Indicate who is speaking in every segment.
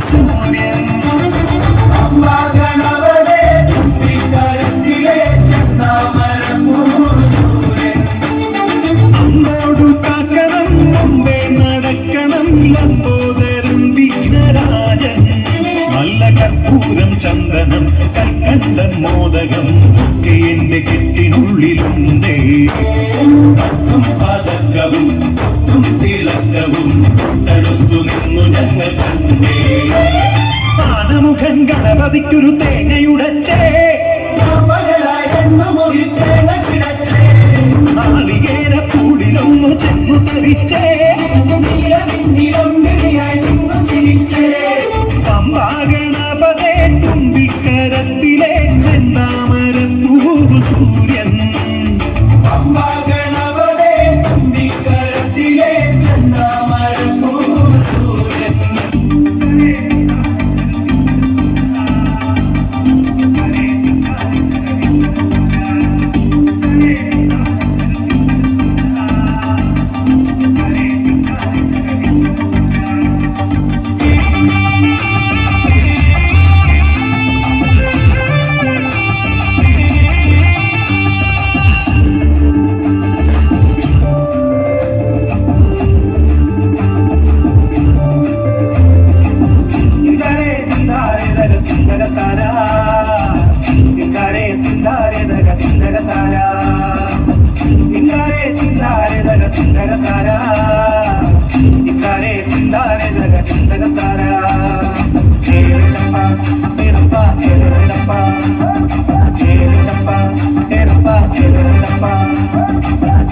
Speaker 1: സൂര്യൻ അമ്മാകണവളെ തുമ്പിക്കരത്തിലെ ചെന്നാമരപ്പൂസൂര്യൻ അമ്മോടു കാക്കണം മുമ്പേ നടക്കണം ലംബോദരൻ വിഘ്നരാജൻ നല്ല കർപ്പൂരം ചന്ദനം കൽക്കണ്ടം മോദകം ഒക്കെ എന്റെ കെട്ടിനുള്ളിലുണ്ടേ പത്തും പതക്കവും പൊത്തും തിളക്കവും തൊട്ടടുത്തു നിന്നു ഞങ്ങൾ കണ്ടേ ആനമുഖൻ ഗണപതിക്കൊരു തേങ്ങയുടച്ചേ നാളികേര പൂടിലൊന്നു ചെന്നു തെറിച്ചേ പമ്പാഗണപതേ തുമ്പിക്കരത്തിലെ ചെന്നാമരപ്പൂവ് സൂര്യൻ പമ്പാഗണപതേ തുമ്പിക്കരത്തിലെ ചെന്നാമരപ്പൂവ് സൂര്യൻ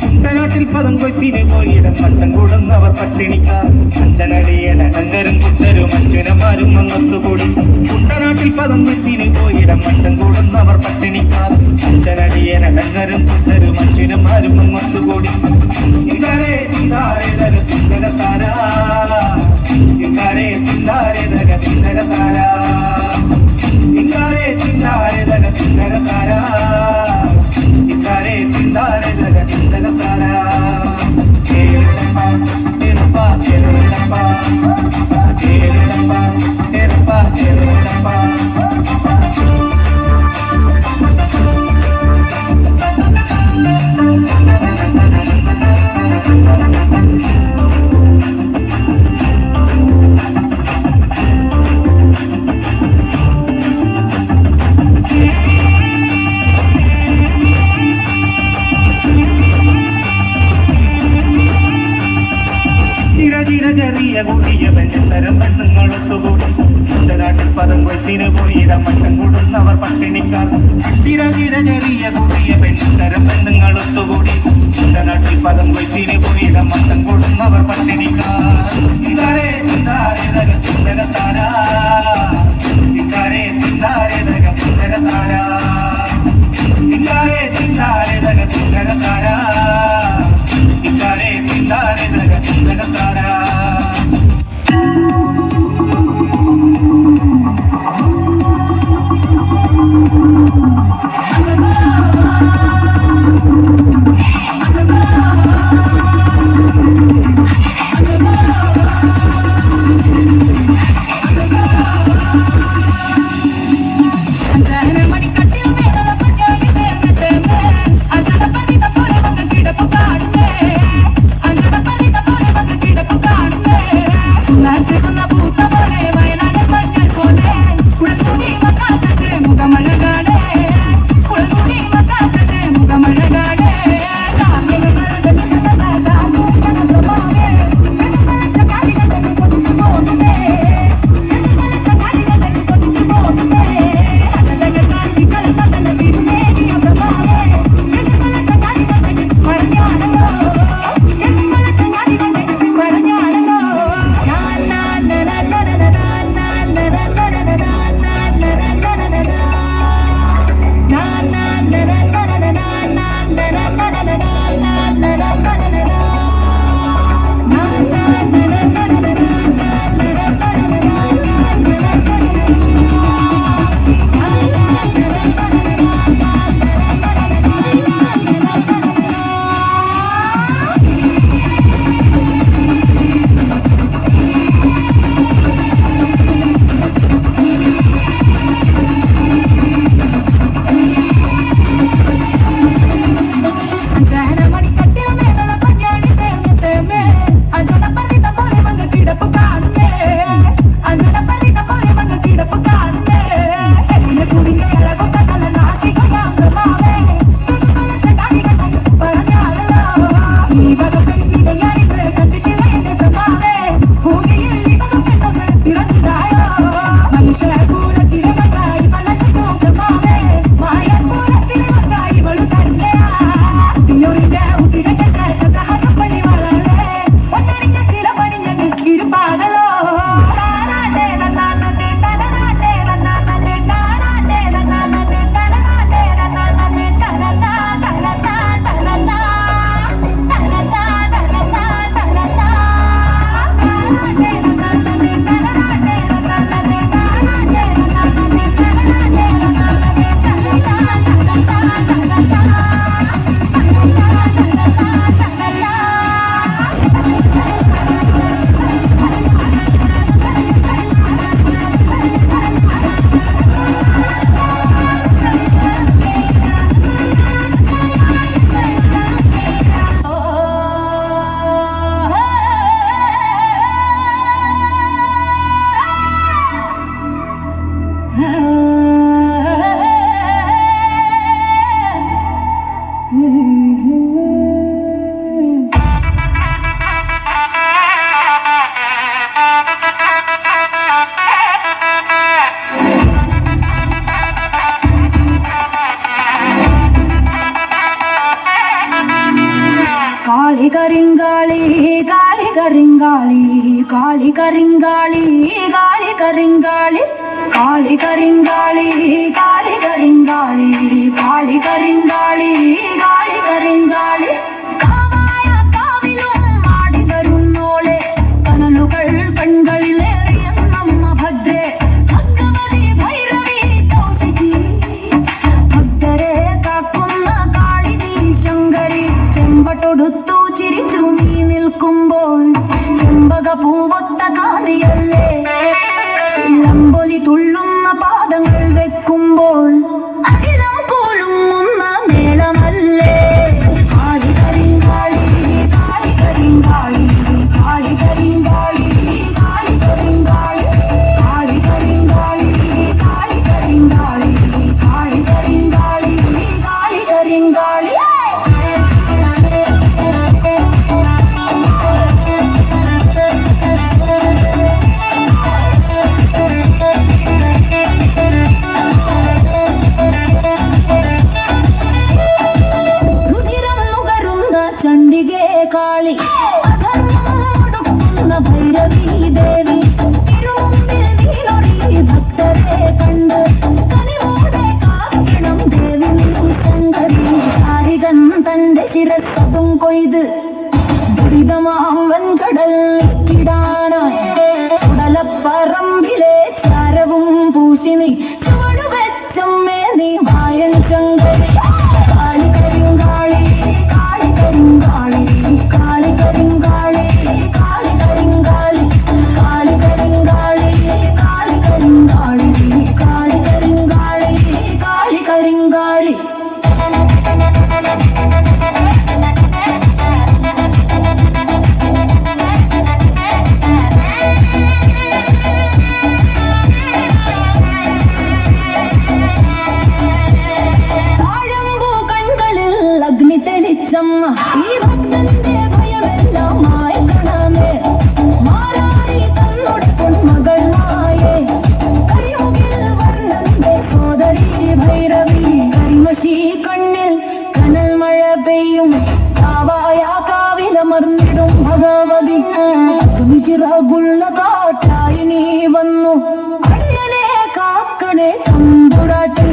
Speaker 1: കുട്ടനാട്ടിൽ പദം കൊയ്ത്തിനെ പോയിടം പട്ടം കൂടുന്നവർ പട്ടിണിക്കാർ അഞ്ചനടിയനടങ്കരും കുട്ടരും അഞ്ചുനമാരും അങ്ങത്തുകൂടി കുട്ടനാട്ടിൽ പദം കൊയ്ത്തിനെ പോയിടം പട്ടം കൂടുന്നവർ പട്ടിണിക്കാർ അഞ്ചനടിയനടങ്കരും കുട്ടരും അഞ്ചുനമാരും അങ്ങത്തുകൂടി ഇതാരേ തിന്താരേ തര തിന്തകത്താരാ ഇതാരേ തിന്താരേ തര തിന്തകത്താരാ ഇതാരേ തിന്താരേ തര തിന്തകത്താരാ ഇതാരേ തിന്താരേ തര തിന്തകത്താരാ കേരളപ്പ കേരളപ്പ കേരളപ്പ കേരളപ്പ കേരളപ്പ കേരളപ്പ ചെറിയ കൂടിയ പെണ്ണുത്തരം പെണ്ണുങ്ങളൊത്തുകൂടി കുട്ടനാട്ടിൽ പദം കൊയ്ത്തിന് പോയിടം മട്ടം കൂടുന്നവർ പട്ടിണിക്കാർ ചിര ചെറിയ കൂടിയ പെണ്ണുത്തരം പെണ്ണുങ്ങളൊത്തുകൂടി കുട്ടനാട്ടിൽ പദം കൊയ്ത്തിന് പോയിടം മട്ടം കൂടുന്നവർ പട്ടിണിക്കാർ ഇതാരേ തിന്താരേ തക ചിന്തകത്താരാ ഇതാരേ തിന്താരേ തക ചിന്തകത്താരാ ഇതാരേ തിന്താരേ തക ചിന്തകത്താരാ ഇതാരേ തിന്താരേ തക ചിന്തകത്താരാ
Speaker 2: കരിങ്കാളി കാളി കരിങ്കാളി കാളി കരിങ്കാളി കാളി കരിങ്കാളി കാളി കരിങ്കാളി കാളി കരിങ്കാളി കാളി കരിങ്കാളി കാവായ കാവിലും ആടി വരുന്നോളെ കനലുകൾ കൺകളിലേറിയെന്നമ്മ ഭദ്രേ ഭഗവതി ഭൈരവി കൗശികി ഭക്തരെ കാക്കുന്ന കാളിനി ശങ്കരി ചെമ്പട്ടൊടുത്തു ചിരിച്ചു നീ നിൽക്കുമ്പോൾ ചെമ്പക പൂവൊത്ത കാന്തിയല്ലേ ചില്ലമ്പൊലി തുള്ളുന്ന പാദങ്ങൾ വെക്കുമ്പോൾ അഖിലം കൂളുന്ന മേളമല്ലേ കാളി കരിങ്കാളി കാളി കരിങ്കാളി കാളി കരിങ്കാളി കാളി കരിങ്കാളി കാളി കരിങ്കാളി കാളി കരിങ്കാളി കാളി കരിങ്കാളി കാളി കരിങ്കാളി ചണ്ഡികേ കാളി അധർമ്മം ഒടുക്കുന്ന ഭൈരവി ദേവി തിരുമുമ്പിൽ വീണൊറി ഭക്തരെ കണ്ട് കനിവോടെ കാക്കണം ദേവി നീ ശങ്കരി കാരികൻ തന്റെ ശിരസ്സതും കൊയ്ത് ദുരിതമാം വൻകടൽ കിടാനായി ചുടലപ്പറമ്പിലെ ചാരവും പൂശി നീ ചുവടുവെച്ചമ്മേ നീ വായൻ ശങ്കരി കാളി കരിങ്കാളി കാളി കരിങ്കാളി കാളി കരിങ്കാളി കാളി കരിങ്കാളി കാളി കരിങ്കാളി കാളി കരിങ്കാളി കാളി കരിങ്കാളി കാളി കരിങ്കാളി തെളിച്ചമ്മ ഈ ഭക്തന്റെ ഭയമെല്ലാം മായക്കണമേ മാറാറി തന്നുടെ പൊന്മകൾ മായേ കരിമുകിൽ വർണ്ണന്റെ സോദരി ഭൈരവി കരിമഷി കണ്ണിൽ കനൽ മഴ പെയ്യും കാവായ കാവിലമർന്നിടും ഭഗവതി ചിറകുള്ള കാട്ടായി നീ വന്നു അണ്ണനെ കാക്കണേ തമ്പുരാട്ടി